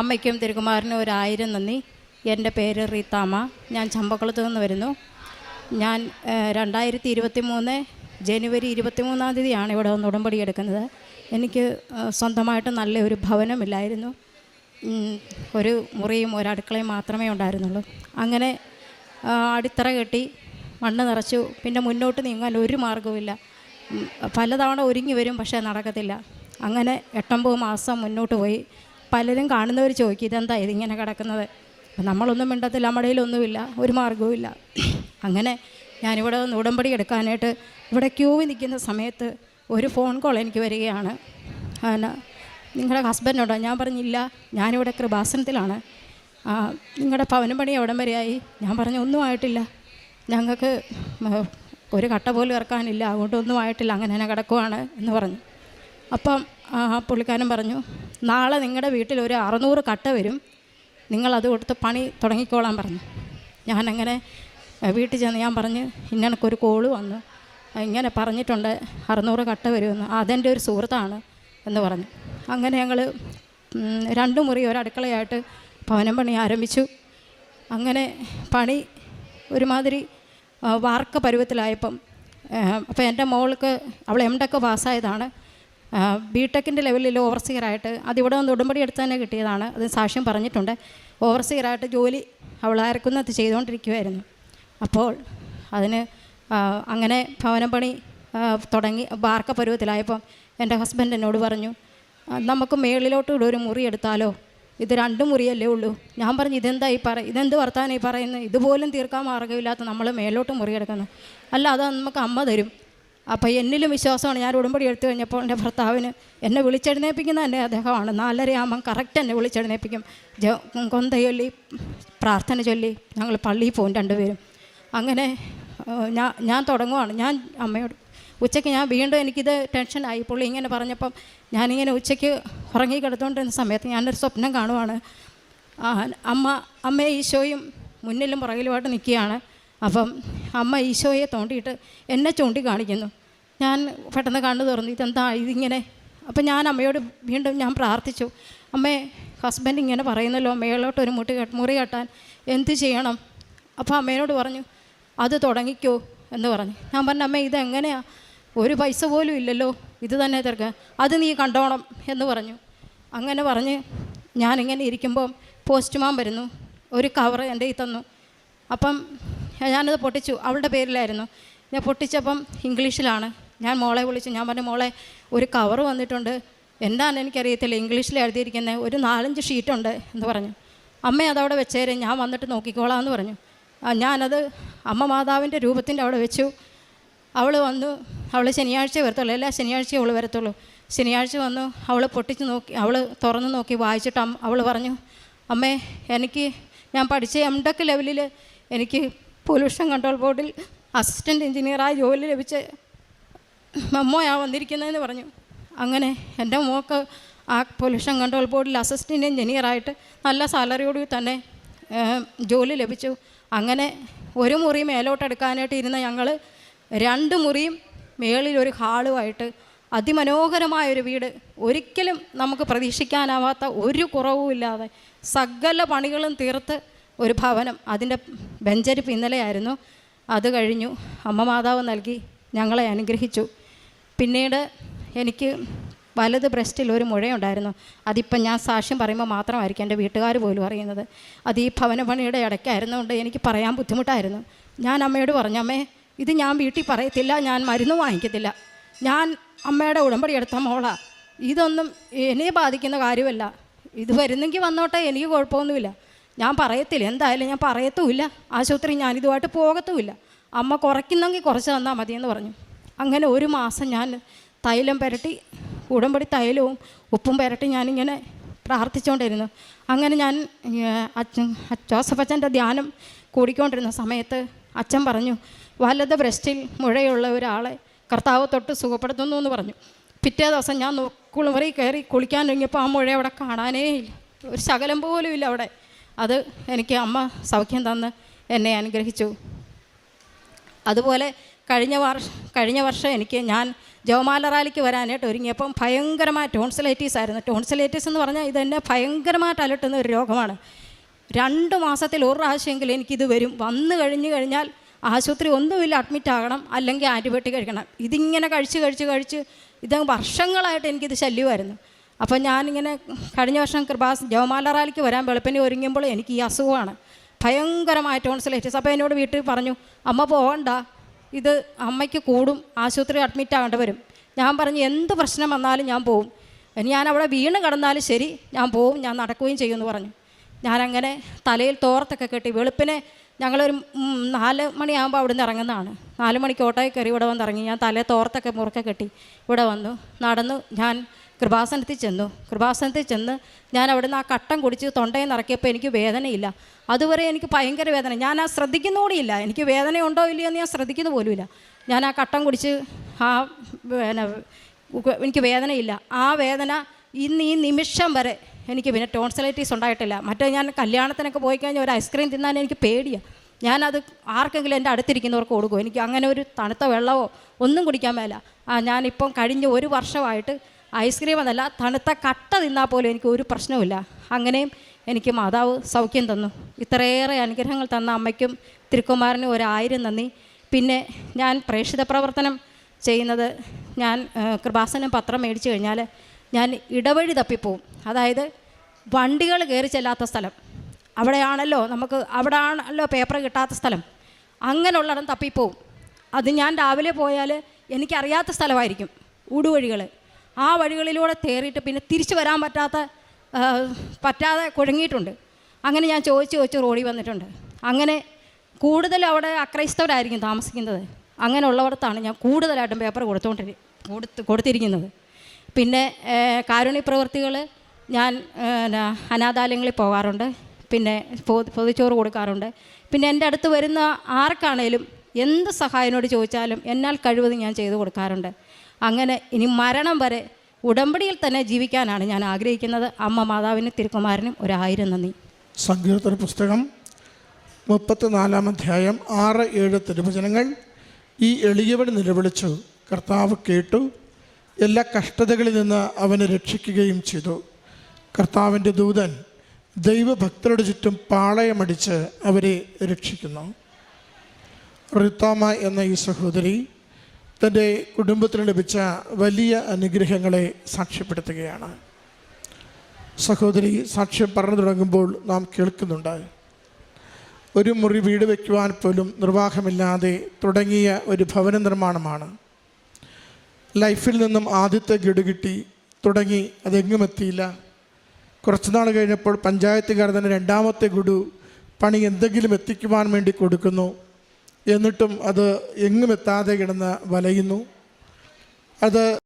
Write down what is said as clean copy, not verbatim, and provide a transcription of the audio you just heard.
അമ്മയ്ക്കും തിരുകുമാരനും 1000 നന്ദി. എൻ്റെ പേര് റീത്താമ്മ. ഞാൻ ചമ്പക്കുളത്ത് നിന്ന് വരുന്നു. ഞാൻ 2023 ജനുവരി 23-ാം തീയതിയാണ് ഇവിടെ വന്ന് ഉടമ്പടി എടുക്കുന്നത്. എനിക്ക് സ്വന്തമായിട്ട് നല്ലൊരു ഭവനമില്ലായിരുന്നു. ഒരു മുറിയും ഒരടുക്കളയും മാത്രമേ ഉണ്ടായിരുന്നുള്ളൂ. അങ്ങനെ അടിത്തറ കെട്ടി മണ്ണ് നിറച്ചു. പിന്നെ മുന്നോട്ട് നീങ്ങാൻ ഒരു മാർഗവുമില്ല. പലതവണ ഒരുങ്ങി വരും, പക്ഷേ നടക്കത്തില്ല. അങ്ങനെ 8-9 മാസം മുന്നോട്ട് പോയി. പലരും കാണുന്നവർ ചോദിക്കും, ഇതെന്താ ഇതിങ്ങനെ കിടക്കുന്നത്? നമ്മളൊന്നും മിണ്ടത്തില്ല, നമ്മുടെ കയ്യിലൊന്നുമില്ല, ഒരു മാർഗവുമില്ല. അങ്ങനെ ഞാനിവിടെ വന്ന് ഉടമ്പടി എടുക്കാനായിട്ട് ഇവിടെ ക്യൂവിൽ നിൽക്കുന്ന സമയത്ത് ഒരു ഫോൺ കോൾ എനിക്ക് വരികയാണ്. നിങ്ങളുടെ ഹസ്ബൻഡുണ്ടോ? ഞാൻ പറഞ്ഞില്ല, ഞാനിവിടെ കൃപാസനത്തിലാണ്. നിങ്ങളുടെ ഭവനം പണി എവിടം വരെയായി? ഞാൻ പറഞ്ഞു, ഒന്നും ആയിട്ടില്ല, ഞങ്ങൾക്ക് ഒരു കട്ട പോലും ഇറക്കാനില്ല, അതുകൊണ്ടൊന്നും ആയിട്ടില്ല, അങ്ങനെ തന്നെ കിടക്കുവാണ് എന്ന് പറഞ്ഞു. അപ്പം പുള്ളിക്കാരൻ പറഞ്ഞു, നാളെ നിങ്ങളുടെ വീട്ടിൽ ഒരു 600 കട്ട വരും, നിങ്ങളത് കൊടുത്ത് പണി തുടങ്ങിക്കോളാൻ പറഞ്ഞു. ഞാനങ്ങനെ വീട്ടിൽ ചെന്ന് ഞാൻ പറഞ്ഞ്, ഇന്നണക്കൊരു കോള് വന്നു, ഇങ്ങനെ പറഞ്ഞിട്ടുണ്ട് 600 കട്ട വരുമെന്ന്, അതെൻ്റെ ഒരു സുഹൃത്താണ് എന്ന് പറഞ്ഞു. അങ്ങനെ ഞങ്ങൾ 2 മുറി ഒരടുക്കളയായിട്ട് ഭവനം പണി ആരംഭിച്ചു. അങ്ങനെ പണി ഒരുമാതിരി വാർക്ക പരുവത്തിലായപ്പം അപ്പോൾ എൻ്റെ മോൾക്ക്, അവൾ M.Tech പാസ്സായതാണ്, B.Techൻ്റെ ലെവലിൽ ഓവർസിയറായിട്ട്, അതിവിടെ വന്ന് ഉടമ്പടി എടുത്ത് തന്നെ കിട്ടിയതാണ്, അത് സാക്ഷ്യം പറഞ്ഞിട്ടുണ്ട്. ഓവർസിയറായിട്ട് ജോലി അവൾ അയർക്കുന്നത്ത് ചെയ്തുകൊണ്ടിരിക്കുമായിരുന്നു. അപ്പോൾ അതിന് അങ്ങനെ ഭവനം പണി തുടങ്ങി വാർക്ക പരുവത്തിലായപ്പം എൻ്റെ ഹസ്ബൻഡ് എന്നോട് പറഞ്ഞു, നമുക്ക് മേളിലോട്ട് ഒരു മുറി എടുത്താലോ, ഇത് 2 മുറിയല്ലേ ഉള്ളൂ. ഞാൻ പറഞ്ഞു, ഇതെന്ത് വർത്താനം ഈ പറയുന്നത്? ഇതുപോലും തീർക്കാൻ മാർഗ്ഗമില്ലാത്ത നമ്മൾ മേലോട്ട് മുറിയെടുക്കുന്നു. അല്ല, അത് നമുക്ക് അമ്മ തരും. അപ്പോൾ എന്നിലും വിശ്വാസമാണ്. ഞാൻ ഉടമ്പടി എടുത്തു കഴിഞ്ഞപ്പോൾ എൻ്റെ ഭർത്താവിന് എന്നെ വിളിച്ചെഴുന്നേൽപ്പിക്കുന്ന തന്നെ അദ്ദേഹമാണ്. 4:30 ആകുമ്പം കറക്റ്റ് എന്നെ വിളിച്ചെഴുന്നേൽപ്പിക്കും. കൊന്ത ചൊല്ലി പ്രാർത്ഥന ചൊല്ലി ഞങ്ങൾ പള്ളിയിൽ പോകും 2 പേരും. അങ്ങനെ ഞാൻ തുടങ്ങുവാണ്. ഞാൻ അമ്മയോട് ഉച്ചയ്ക്ക് ഞാൻ വീണ്ടും എനിക്കിത് ടെൻഷനായി. പുള്ളി ഇങ്ങനെ പറഞ്ഞപ്പം ഞാനിങ്ങനെ ഉച്ചയ്ക്ക് ഉറങ്ങി കിടത്തുകൊണ്ടിരുന്ന സമയത്ത് ഞാനൊരു സ്വപ്നം കാണുവാണ്. അമ്മ ഈശോയും മുന്നിലും പുറകിലുമായിട്ട് നിൽക്കുകയാണ്. അപ്പം അമ്മ ഈശോയെ തോണ്ടിയിട്ട് എന്നെ ചൂണ്ടി കാണിക്കുന്നു. ഞാൻ പെട്ടെന്ന് കണ്ണു തുറന്നു, ഇതെന്താ ഇതിങ്ങനെ? അപ്പം ഞാൻ അമ്മയോട് വീണ്ടും ഞാൻ പ്രാർത്ഥിച്ചു, അമ്മേ, ഹസ്ബൻഡ് ഇങ്ങനെ പറയുന്നല്ലോ, മേളോട്ട് ഒരു മുറി കെട്ടാൻ എന്ത് ചെയ്യണം? അപ്പോൾ അമ്മേനോട് പറഞ്ഞു, അത് തുടങ്ങിക്കോ എന്ന് പറഞ്ഞു. ഞാൻ പറഞ്ഞു, അമ്മേ, ഇതെങ്ങനെയാണ്? ഒരു പൈസ പോലും ഇല്ലല്ലോ, ഇത് തന്നെ തീർക്കാൻ, അത് നീ കണ്ടോണം എന്ന് പറഞ്ഞു. അങ്ങനെ പറഞ്ഞ് ഞാനിങ്ങനെ ഇരിക്കുമ്പം പോസ്റ്റ്മാൻ വരുന്നു, ഒരു കവർ എൻ്റെ കയ്യിൽ തന്നു. അപ്പം ഞാനത് പൊട്ടിച്ചു. അവളുടെ പേരിലായിരുന്നു. ഞാൻ പൊട്ടിച്ചപ്പം ഇംഗ്ലീഷിലാണ്. ഞാൻ മോളെ വിളിച്ചു. ഞാൻ പറഞ്ഞു, മോളെ, ഒരു കവർ വന്നിട്ടുണ്ട്, എന്താണെന്ന് എനിക്കറിയത്തില്ല, ഇംഗ്ലീഷിൽ എഴുതിയിരിക്കുന്നത്, ഒരു 4-5 ഷീറ്റുണ്ട് എന്ന് പറഞ്ഞു. അമ്മ അതവിടെ വെച്ചേരെ, ഞാൻ വന്നിട്ട് നോക്കിക്കോളാം എന്ന് പറഞ്ഞു. ഞാനത് അമ്മ മാതാവിൻ്റെ രൂപത്തിൻ്റെ അവിടെ വെച്ചു. അവൾ വന്നു. അവൾ ശനിയാഴ്ച വരത്തുള്ളൂ, എല്ലാ ശനിയാഴ്ചയും അവൾ വരത്തുള്ളൂ. ശനിയാഴ്ച വന്നു. അവൾ പൊട്ടിച്ച് നോക്കി, അവൾ തുറന്ന് നോക്കി വായിച്ചിട്ട് അവൾ പറഞ്ഞു, അമ്മേ, ഞാൻ പഠിച്ച M.Tech ലെവലിൽ എനിക്ക് പൊല്യൂഷൻ കൺട്രോൾ ബോർഡിൽ അസിസ്റ്റൻറ്റ് എഞ്ചിനീയറായി ജോലി ലഭിച്ച മെമ്മോയാണ് വന്നിരിക്കുന്നതെന്ന് പറഞ്ഞു. അങ്ങനെ എൻ്റെ മോൾക്ക് ആ പൊല്യൂഷൻ കൺട്രോൾ ബോർഡിൽ അസിസ്റ്റൻറ്റ് എഞ്ചിനീയറായിട്ട് നല്ല സാലറിയോട് തന്നെ ജോലി ലഭിച്ചു. അങ്ങനെ ഒരു മുറി മേലോട്ടെടുക്കാനായിട്ട് ഇരുന്ന ഞങ്ങൾ 2 മുറിയും മേളിലൊരു ഹാളുമായിട്ട് അതിമനോഹരമായൊരു വീട്, ഒരിക്കലും നമുക്ക് പ്രതീക്ഷിക്കാനാവാത്ത ഒരു കുറവുമില്ലാതെ സകല പണികളും തീർത്ത് ഒരു ഭവനം. അതിൻ്റെ ബെഞ്ചരിപ്പ് ഇന്നലെയായിരുന്നു. അത് കഴിഞ്ഞു. അമ്മ മാതാവ് നൽകി ഞങ്ങളെ അനുഗ്രഹിച്ചു. പിന്നീട് എനിക്ക് വലത് ബ്രസ്റ്റിൽ ഒരു മുഴയുണ്ടായിരുന്നു. അതിപ്പം ഞാൻ സാക്ഷ്യം പറയുമ്പോൾ മാത്രമായിരിക്കും എൻ്റെ വീട്ടുകാർ പോലും അറിയുന്നത്. അത് ഈ ഭവന പണിയുടെ ഇടയ്ക്കായിരുന്നുകൊണ്ട് എനിക്ക് പറയാൻ ബുദ്ധിമുട്ടായിരുന്നു. ഞാൻ അമ്മയോട് പറഞ്ഞു, അമ്മേ, ഇത് ഞാൻ വീട്ടിൽ പറയത്തില്ല, ഞാൻ മരുന്ന് വാങ്ങിക്കത്തില്ല, ഞാൻ അമ്മയുടെ ഉടമ്പടി എടുത്ത മോളാ, ഇതൊന്നും എന്നെ ബാധിക്കുന്ന കാര്യമല്ല, ഇത് വരുന്നെങ്കിൽ വന്നോട്ടെ, എനിക്ക് കുഴപ്പമൊന്നുമില്ല, ഞാൻ പറയത്തില്ല, എന്തായാലും ഞാൻ പറയത്തുമില്ല, ആശുപത്രി ഞാനിതുമായിട്ട് പോകത്തുമില്ല, അമ്മ കുറയ്ക്കുന്നെങ്കിൽ കുറച്ച് തന്നാൽ മതിയെന്ന് പറഞ്ഞു. അങ്ങനെ 1 മാസം ഞാൻ തൈലം പുരട്ടി, ഉടമ്പടി തൈലവും ഉപ്പും പുരട്ടി ഞാനിങ്ങനെ പ്രാർത്ഥിച്ചുകൊണ്ടിരുന്നു. അങ്ങനെ ഞാൻ ജോസഫ് അച്ഛൻ്റെ ധ്യാനം കൂടിക്കൊണ്ടിരുന്ന സമയത്ത് അച്ഛൻ പറഞ്ഞു, വലത് ബ്രസ്റ്റിൽ മുഴയുള്ള ഒരാളെ കർത്താവ് തൊട്ട് സുഖപ്പെടുത്തുന്നു എന്ന് പറഞ്ഞു. പിറ്റേ ദിവസം ഞാൻ കുളിമുറി കയറി കുളിക്കാൻ തുടങ്ങിയപ്പോൾ ആ മുഴ അവിടെ കാണാനേ ഇല്ല, ഒരു ശകലം പോലും ഇല്ല അവിടെ. അത് എനിക്ക് അമ്മ സൗഖ്യം തന്ന് എന്നെ അനുഗ്രഹിച്ചു. അതുപോലെ കഴിഞ്ഞ വർഷം ഞാൻ ജവമാല റാലിക്ക് വരാനായിട്ട് ഒരുങ്ങിയപ്പം ഭയങ്കരമായ ടോൺസിലൈറ്റീസ് ആയിരുന്നു. ടോൺസിലൈറ്റീസ് എന്ന് പറഞ്ഞാൽ ഇതെന്നെ ഭയങ്കരമായിട്ട് അലട്ടുന്ന ഒരു രോഗമാണ്. 2 മാസത്തിൽ ഒരു പ്രാവശ്യമെങ്കിലും എനിക്കിത് വരും. വന്നു കഴിഞ്ഞാൽ ആശുപത്രി ഒന്നുമില്ല, അഡ്മിറ്റ് ആകണം, അല്ലെങ്കിൽ ആൻറ്റിബയോട്ടിക് കഴിക്കണം. ഇതിങ്ങനെ കഴിച്ച് ഇത് വർഷങ്ങളായിട്ട് എനിക്കിത് ശല്യമായിരുന്നു. അപ്പം ഞാനിങ്ങനെ കഴിഞ്ഞ വർഷം ജവമാല റാലിക്ക് വരാൻ വെളുപ്പിനെ ഒരുങ്ങുമ്പോൾ എനിക്ക് ഈ അസുഖമാണ്, ഭയങ്കരമായ ടോൺസിലൈറ്റിസ്. അപ്പോൾ എന്നോട് വീട്ടിൽ പറഞ്ഞു, അമ്മ പോകണ്ട, ഇത് അമ്മയ്ക്ക് കൂടും, ആശുപത്രി അഡ്മിറ്റ് ആകേണ്ടി വരും. ഞാൻ പറഞ്ഞു എന്ത് പ്രശ്നം വന്നാലും ഞാൻ പോവും, ഞാൻ അവിടെ വീണ് കിടന്നാലും ശരി ഞാൻ പോവും, ഞാൻ നടക്കുകയും ചെയ്യുമെന്ന് പറഞ്ഞു. ഞാനങ്ങനെ തലയിൽ തോർത്തൊക്കെ കെട്ടി വെളുപ്പിനെ ഞങ്ങളൊരു 4 മണിയാകുമ്പോൾ അവിടെ നിന്ന് ഇറങ്ങുന്നതാണ്. 4 മണിക്ക് ഓട്ടോയിൽ കയറി ഇവിടെ വന്നിറങ്ങി. ഞാൻ തലയിൽ തോർത്തൊക്കെ മുറുക്കെ കെട്ടി ഇവിടെ വന്നു, നടന്നു. ഞാൻ കൃപാസനത്തിൽ ചെന്ന് ഞാൻ അവിടെ നിന്ന് ആ കട്ടൻ കുടിച്ച് തൊണ്ടയിൽ നിറക്കിയപ്പോൾ എനിക്ക് വേദനയില്ല. അതുവരെ എനിക്ക് ഭയങ്കര വേദന, ഞാൻ ആ ശ്രദ്ധിക്കുന്നോടിയില്ല, എനിക്ക് വേദന ഉണ്ടോ ഇല്ലയോ എന്ന് ഞാൻ ശ്രദ്ധിക്കുന്ന പോലുമില്ല. ഞാൻ ആ കട്ടൻ കുടിച്ച് എനിക്ക് വേദനയില്ല. ആ വേദന ഇന്ന് ഈ നിമിഷം വരെ എനിക്ക് പിന്നെ ടോൺസിലൈറ്റീസ് ഉണ്ടായിട്ടില്ല. മറ്റേ ഞാൻ കല്യാണത്തിനൊക്കെ പോയി കഴിഞ്ഞാൽ ഒരു ഐസ്ക്രീം തിന്നാൻ എനിക്ക് പേടിയാണ്. ഞാനത് ആർക്കെങ്കിലും എൻ്റെ അടുത്തിരിക്കുന്നവർക്ക് കൊടുക്കും. എനിക്ക് അങ്ങനെ ഒരു തണുത്ത വെള്ളമോ ഒന്നും കുടിക്കാൻ മേല. ഞാനിപ്പം കഴിഞ്ഞ 1 വർഷമായിട്ട് ഐസ്ക്രീം എന്നല്ല, തണുത്ത കട്ട തിന്നാൽ പോലും എനിക്ക് ഒരു പ്രശ്നവുമില്ല. അങ്ങനെയും എനിക്ക് മാതാവ് സൗഖ്യം തന്നു. ഇത്രയേറെ അനുഗ്രഹങ്ങൾ തന്ന അമ്മയ്ക്കും തിരുക്കുമാരനും 1000 നന്ദി. പിന്നെ ഞാൻ പ്രേക്ഷിത പ്രവർത്തനം ചെയ്യുന്നത്, ഞാൻ കൃപാസനം പത്രം മേടിച്ചു കഴിഞ്ഞാൽ ഞാൻ ഇടവഴി തപ്പിപ്പോവും. അതായത് വണ്ടികൾ കയറി ചെല്ലാത്ത സ്ഥലം, അവിടെയാണല്ലോ പേപ്പർ കിട്ടാത്ത സ്ഥലം, അങ്ങനെയുള്ളിടം തപ്പിപ്പോവും. അത് ഞാൻ രാവിലെ പോയാൽ എനിക്കറിയാത്ത സ്ഥലമായിരിക്കും, ഊടുവഴികൾ. ആ വഴികളിലൂടെ കയറിയിട്ട് പിന്നെ തിരിച്ചു വരാൻ പറ്റാതെ കുഴങ്ങിയിട്ടുണ്ട്. അങ്ങനെ ഞാൻ ചോദിച്ച് റോഡിൽ വന്നിട്ടുണ്ട്. അങ്ങനെ കൂടുതൽ അവിടെ അക്രൈസ്തവരായിരിക്കും താമസിക്കുന്നത്. അങ്ങനെയുള്ളവർത്താണ് ഞാൻ കൂടുതലായിട്ടും പേപ്പർ കൊടുത്തിരിക്കുന്നത്. പിന്നെ കാരുണ്യ പ്രവൃത്തികൾ ഞാൻ അനാഥാലയങ്ങളിൽ പോകാറുണ്ട്, പിന്നെ പൊതിച്ചോറ് കൊടുക്കാറുണ്ട്. പിന്നെ എൻ്റെ അടുത്ത് വരുന്ന ആർക്കാണേലും എന്ത് സഹായനോട് ചോദിച്ചാലും എന്നാൽ കഴിവതും ഞാൻ ചെയ്തു കൊടുക്കാറുണ്ട്. അങ്ങനെ ഇനി മരണം വരെ ഉടമ്പടിയിൽ തന്നെ ജീവിക്കാനാണ് ഞാൻ ആഗ്രഹിക്കുന്നത്. അമ്മ മാതാവിനും തിരുക്കുമാരനും 1000 നന്ദി. സങ്കീർത്തന പുസ്തകം 34-ാം അധ്യായം 6-7 തിരുവചനങ്ങൾ. ഈ എളിയവൻ നിലവിളിച്ചു, കർത്താവ് കേട്ടു, എല്ലാ കഷ്ടതകളിൽ നിന്ന് അവനെ രക്ഷിക്കുകയും ചെയ്തു. കർത്താവിൻ്റെ ദൂതൻ ദൈവഭക്തരുടെ ചുറ്റും പാളയമടിച്ച് അവരെ രക്ഷിക്കുന്നു. റിത്താമ എന്ന ഈ സഹോദരി തൻ്റെ കുടുംബത്തിന് ലഭിച്ച വലിയ അനുഗ്രഹങ്ങളെ സാക്ഷ്യപ്പെടുത്തുകയാണ്. സഹോദരി സാക്ഷ്യം പറഞ്ഞു തുടങ്ങുമ്പോൾ നാം കേൾക്കുന്നുണ്ട്, ഒരു മുറി വീട് വയ്ക്കുവാൻ പോലും നിർവാഹമില്ലാതെ തുടങ്ങിയ ഒരു ഭവന നിർമ്മാണമാണ്. ലൈഫിൽ നിന്നും ആദ്യത്തെ ഗഡു കിട്ടി തുടങ്ങി, അതെങ്ങും എത്തിയില്ല. കുറച്ച് നാൾ കഴിഞ്ഞപ്പോൾ പഞ്ചായത്തുകാർ തന്നെ 2ാമത്തെ ഗഡു പണി എന്തെങ്കിലും എത്തിക്കുവാൻ വേണ്ടി കൊടുക്കുന്നു. എന്നിട്ടും അത് എങ്ങും എത്താതെ കിടന്ന് വലയുന്നു. അത്